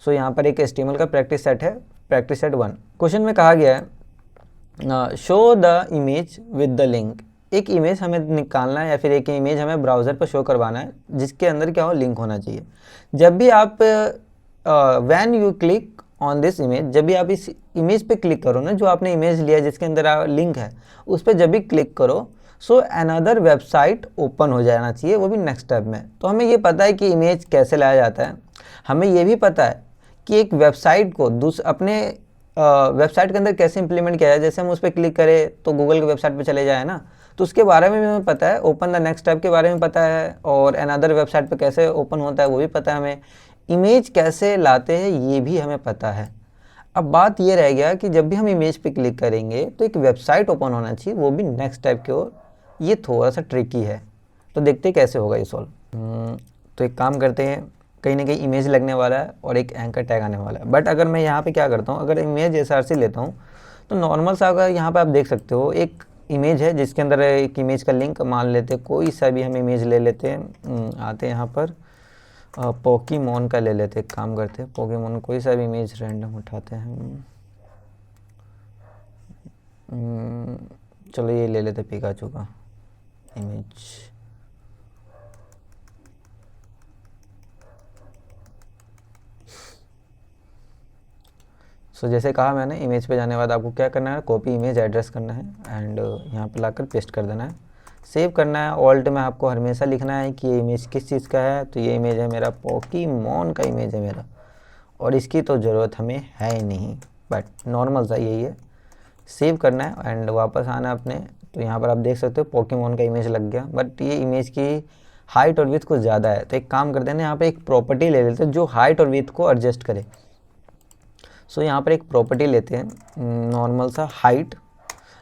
सो यहाँ पर एक HTML का प्रैक्टिस सेट है, प्रैक्टिस सेट 1। क्वेश्चन में कहा गया है show the image with the link. एक इमेज हमें निकालना है या फिर एक इमेज हमें ब्राउज़र पर शो करवाना है जिसके अंदर क्या हो, लिंक होना चाहिए। जब भी आप when you click on this image, जब भी आप इस इमेज पे क्लिक करो ना, जो आपने इमेज लिया जिसके अंदर लिंक है, उस पर जब भी क्लिक करो सो अनदर वेबसाइट ओपन हो जाना चाहिए, वो भी नेक्स्ट टैब में। तो हमें ये पता है कि इमेज कैसे लाया जाता है, हमें ये भी पता है कि एक वेबसाइट को अपने वेबसाइट के अंदर कैसे इंप्लीमेंट किया जाए। जैसे हम उस पर क्लिक करें तो गूगल की वेबसाइट पे चले जाए ना, तो उसके बारे में भी हमें पता है, ओपन द नेक्स्ट टैब के बारे में पता है, और अनदर वेबसाइट पे कैसे ओपन होता है वो भी पता है हमें, इमेज कैसे लाते हैं ये भी हमें पता है। अब बात ये रह गया कि जब भी हम इमेज पे क्लिक करेंगे तो एक वेबसाइट ओपन होना चाहिए, वो भी नेक्स्ट टैब की ओर। ये थोड़ा सा ट्रिकी है, तो देखते हैं कैसे होगा ये सॉल्व। तो एक काम करते हैं, कहीं ना कहीं इमेज लगने वाला है और एक एंकर टैग आने वाला है। बट अगर मैं यहाँ पे क्या करता हूँ, अगर इमेज SRC लेता हूँ तो नॉर्मल सा, अगर यहाँ पे आप देख सकते हो एक इमेज है जिसके अंदर एक इमेज का लिंक मान लेते हैं, कोई सा भी हम इमेज ले लेते हैं। आते हैं यहाँ पर पोकेमॉन का ले लेते हैं, काम करते हैं पोकेमॉन, कोई सा भी इमेज रैंडम उठाते हैं। चलो ये ले लेते पिकाचू का इमेज। सो जैसे कहा मैंने, इमेज पे जाने के बाद आपको क्या करना है, कॉपी इमेज एड्रेस करना है एंड यहाँ पे लाकर पेस्ट कर देना है, सेव करना है। ऑल्ट में आपको हमेशा लिखना है कि ये इमेज किस चीज़ का है, तो ये इमेज है मेरा पोकेमॉन का इमेज है मेरा, और इसकी तो ज़रूरत हमें है ही नहीं, बट नॉर्मल सा यही है। सेव करना है एंड वापस आना है अपने, तो यहाँ पर आप देख सकते हो पोकेमॉन का इमेज लग गया, बट ये इमेज की हाइट और विड्थ कुछ ज़्यादा है। तो एक काम करते हैं ना, यहाँ पर एक प्रॉपर्टी ले लेते हैं जो हाइट और विड्थ को एडजस्ट करे। सो यहाँ पर एक प्रॉपर्टी लेते हैं, नॉर्मल सा हाइट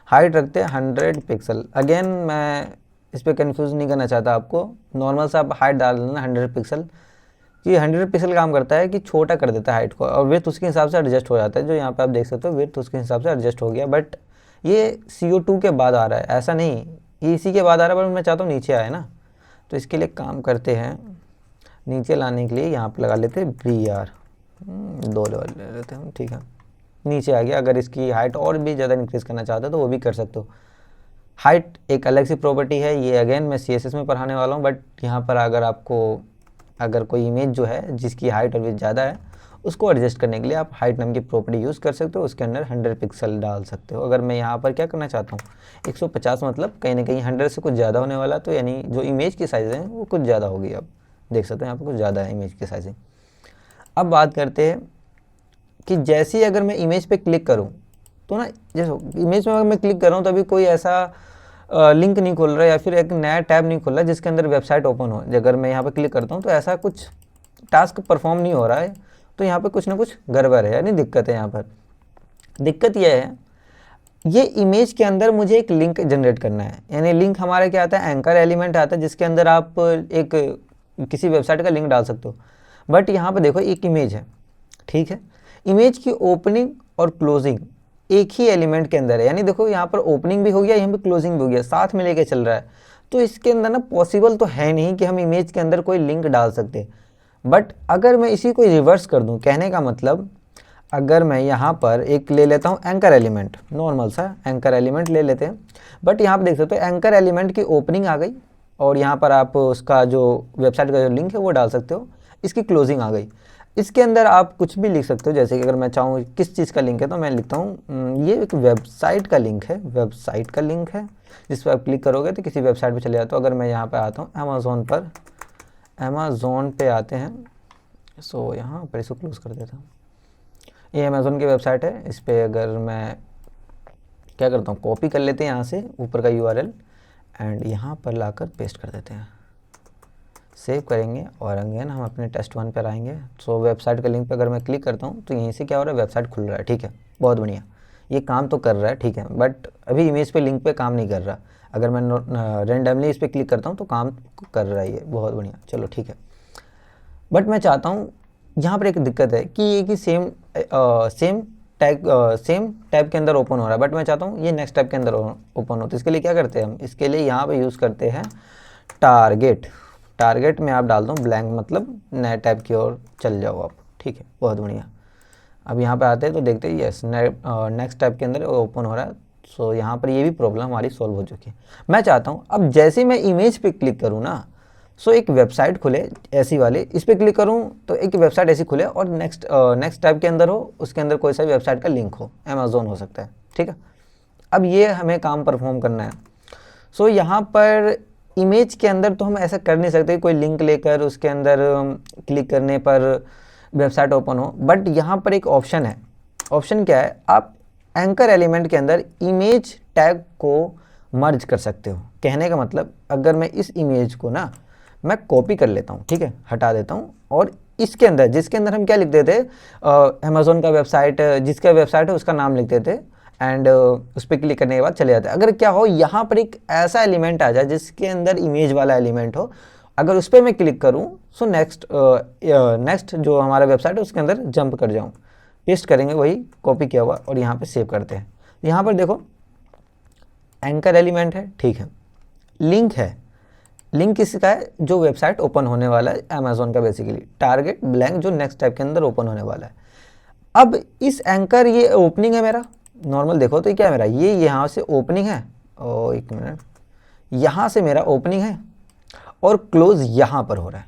रखते हैं 100 पिक्सल। अगेन मैं इस पर कंफ्यूज नहीं करना चाहता आपको, नॉर्मल सा आप हाइट डाल देना 100 पिक्सल। कि 100 पिक्सल काम करता है कि छोटा कर देता है हाइट को, और विड्थ उसके हिसाब से एडजस्ट हो जाता है। जो यहाँ पे आप देख सकते हो विड्थ उसके हिसाब से एडजस्ट हो गया, बट ये CO2 के बाद आ रहा है, ऐसा नहीं ये इसी के बाद आ रहा है, बट मैं चाहता हूँ नीचे आए ना। तो इसके लिए काम करते हैं, नीचे लाने के लिए यहाँ पर लगा लेते हैं BR, 2 लेवल ले लेते हैं, ठीक है नीचे आ गया। अगर इसकी हाइट और भी ज़्यादा इंक्रीज़ करना चाहते हो तो वो भी कर सकते हो। हाइट एक अलग सी प्रॉपर्टी है, ये अगेन मैं CSS में पढ़ाने वाला हूँ, बट यहाँ पर अगर कोई इमेज जो है जिसकी हाइट और विड्थ ज़्यादा है, उसको एडजस्ट करने के लिए आप हाइट नाम की प्रॉपर्टी यूज़ कर सकते हो, उसके अंदर 100 पिक्सल डाल सकते हो। अगर मैं यहाँ पर क्या करना चाहता हूँ 150, मतलब कहीं ना कहीं 100 से कुछ ज़्यादा होने वाला, तो यानी जो इमेज की साइज़ है वो कुछ ज़्यादा होगी। अब देख सकते हो यहाँ पर कुछ ज़्यादा है इमेज की साइज़। अब बात करते हैं कि जैसे ही अगर मैं इमेज पे क्लिक करूं तो ना, जैसे इमेज में अगर मैं क्लिक कर रहा हूं तो अभी कोई ऐसा लिंक नहीं खुल रहा है या फिर एक नया टैब नहीं खुल रहा है जिसके अंदर वेबसाइट ओपन हो। अगर मैं यहाँ पे क्लिक करता हूँ तो ऐसा कुछ टास्क परफॉर्म नहीं हो रहा है, तो यहाँ पे कुछ ना कुछ गड़बड़ है, यानी दिक्कत है। यहाँ पर दिक्कत यह है, ये इमेज के अंदर मुझे एक लिंक जनरेट करना है, यानी लिंक हमारा क्या आता है, एंकर एलिमेंट आता है जिसके अंदर आप एक किसी वेबसाइट का लिंक डाल सकते हो। बट यहाँ पर देखो एक इमेज है, ठीक है, इमेज की ओपनिंग और क्लोजिंग एक ही एलिमेंट के अंदर है, यानी देखो यहाँ पर ओपनिंग भी हो गया, यहाँ पे क्लोजिंग भी हो गया, साथ में लेके चल रहा है। तो इसके अंदर ना पॉसिबल तो है नहीं कि हम इमेज के अंदर कोई लिंक डाल सकते। बट अगर मैं इसी को रिवर्स कर दूं, कहने का मतलब अगर मैं यहाँ पर एक ले लेता हूँ एंकर एलिमेंट, नॉर्मल सा एंकर एलिमेंट ले लेते हैं, बट यहाँ पर देख सकते हो एंकर एलिमेंट की ओपनिंग आ गई, और यहाँ पर आप उसका जो वेबसाइट का जो लिंक है वो डाल सकते हो, इसकी क्लोजिंग आ गई। इसके अंदर आप कुछ भी लिख सकते हो, जैसे कि अगर मैं चाहूँ किस चीज़ का लिंक है तो मैं लिखता हूँ ये एक वेबसाइट का लिंक है, वेबसाइट का लिंक है जिस पर आप क्लिक करोगे तो किसी वेबसाइट पे चले जाते हो। अगर मैं यहाँ पे आता हूँ अमेज़ोन पे आते हैं, सो यहाँ पर इसको क्लोज कर देता हूँ। ये अमेज़ोन की वेबसाइट है, इस पर अगर मैं क्या करता हूँ कॉपी कर लेते हैं यहाँ से ऊपर का URL एंड यहाँ पर लाकर पेस्ट कर देते हैं, सेव करेंगे और अगेन हम अपने टेस्ट 1 पर आएंगे। सो वेबसाइट का लिंक पे अगर मैं क्लिक करता हूँ तो यहीं से क्या हो रहा है, वेबसाइट खुल रहा है, ठीक है बहुत बढ़िया, ये काम तो कर रहा है, ठीक है, बट अभी इमेज पे लिंक पे काम नहीं कर रहा। अगर मैं रेंडमली इस पर क्लिक करता हूँ तो काम कर रहा है ये, बहुत बढ़िया, चलो ठीक है। बट मैं चाहता हूँ, यहाँ पर एक दिक्कत है कि ये कि सेम टैब के अंदर ओपन हो रहा है, बट मैं चाहता हूँ ये नेक्स्ट टैब के अंदर ओपन हो। तो इसके लिए क्या करते हैं हम, इसके लिए यहाँ पर यूज़ करते हैं टारगेट में आप डाल दो ब्लैंक, मतलब नए टैब की ओर चल जाओ आप, ठीक है, बहुत बढ़िया। अब यहाँ पे आते हैं तो देखते हैं, यस नेक्स्ट टैब के अंदर ओपन हो रहा है। सो यहाँ पर ये भी प्रॉब्लम हमारी सॉल्व हो चुकी है। मैं चाहता हूँ अब जैसे मैं इमेज पे क्लिक करूँ ना, सो एक वेबसाइट खुले ऐसी वाली, इस पर क्लिक करूँ तो एक वेबसाइट ऐसी खुले और नेक्स्ट टैब के अंदर हो, उसके अंदर कोई सा भी वेबसाइट का लिंक हो, अमेज़ॉन हो सकता है, ठीक है। अब ये हमें काम परफॉर्म करना है। सो यहाँ पर इमेज के अंदर तो हम ऐसा कर नहीं सकते कोई लिंक लेकर उसके अंदर क्लिक करने पर वेबसाइट ओपन हो, बट यहाँ पर एक ऑप्शन है। ऑप्शन क्या है, आप एंकर एलिमेंट के अंदर इमेज टैग को मर्ज कर सकते हो। कहने का मतलब, अगर मैं इस इमेज को ना मैं कॉपी कर लेता हूँ, ठीक है, हटा देता हूँ, और इसके अंदर जिसके अंदर हम क्या लिखते थे, अमेज़ॉन का वेबसाइट, जिसका वेबसाइट है उसका नाम लिखते थे, एंड उस पर क्लिक करने के बाद चले जाते हैं। अगर क्या हो, यहाँ पर एक ऐसा एलिमेंट आ जाए जिसके अंदर इमेज वाला एलिमेंट हो, अगर उस पर मैं क्लिक करूँ सो नेक्स्ट जो हमारा वेबसाइट है उसके अंदर जंप कर जाऊँ। पेस्ट करेंगे वही कॉपी किया हुआ और यहाँ पे सेव करते हैं। यहाँ पर देखो एंकर एलिमेंट है, ठीक है, लिंक है। लिंक किसका है, जो वेबसाइट ओपन होने वाला है अमेज़ॉन का, बेसिकली टारगेट ब्लैंक जो नेक्स्ट टाइप के अंदर ओपन होने वाला है। अब इस एंकर, ये ओपनिंग है मेरा, नॉर्मल देखो तो क्या है मेरा, ये यहाँ से ओपनिंग है, और एक मिनट, यहाँ से मेरा ओपनिंग है और क्लोज यहाँ पर हो रहा है।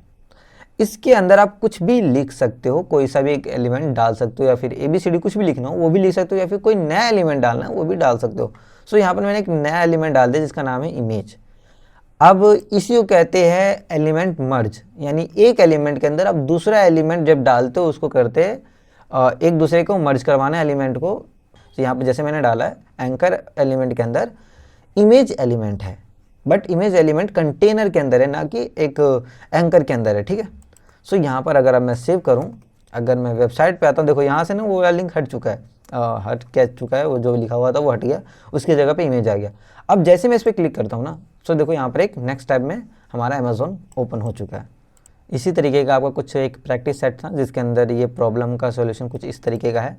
इसके अंदर आप कुछ भी लिख सकते हो, कोई सा भी एक एलिमेंट डाल सकते हो, या फिर ABCD कुछ भी लिखना हो वो भी लिख सकते हो, या फिर कोई नया एलिमेंट डालना है वो भी डाल सकते हो। सो यहाँ पर मैंने एक नया एलिमेंट डाल दिया जिसका नाम है इमेज। अब इसी को कहते हैं एलिमेंट मर्ज, यानी एक एलिमेंट के अंदर आप दूसरा एलिमेंट जब डालते हो उसको करते हैं एक दूसरे को मर्ज करवाना है एलिमेंट को। तो यहाँ पर जैसे मैंने डाला है एंकर एलिमेंट के अंदर इमेज एलिमेंट है, बट इमेज एलिमेंट कंटेनर के अंदर है, ना कि एक एंकर के अंदर है, ठीक है। सो यहाँ पर अगर अब मैं सेव करूँ, अगर मैं वेबसाइट पे आता हूँ, देखो यहाँ से ना वो वाला लिंक हट चुका है, हट क्या चुका है, वो जो लिखा हुआ था वो हट गया, उसकी जगह पे इमेज आ गया। अब जैसे मैं इस पर क्लिक करता हूँ ना, सो देखो यहाँ पर एक नेक्स्ट टैब में हमारा अमेज़ॉन ओपन हो चुका है। इसी तरीके का आपका कुछ एक प्रैक्टिस सेट था जिसके अंदर ये प्रॉब्लम का सॉल्यूशन कुछ इस तरीके का है।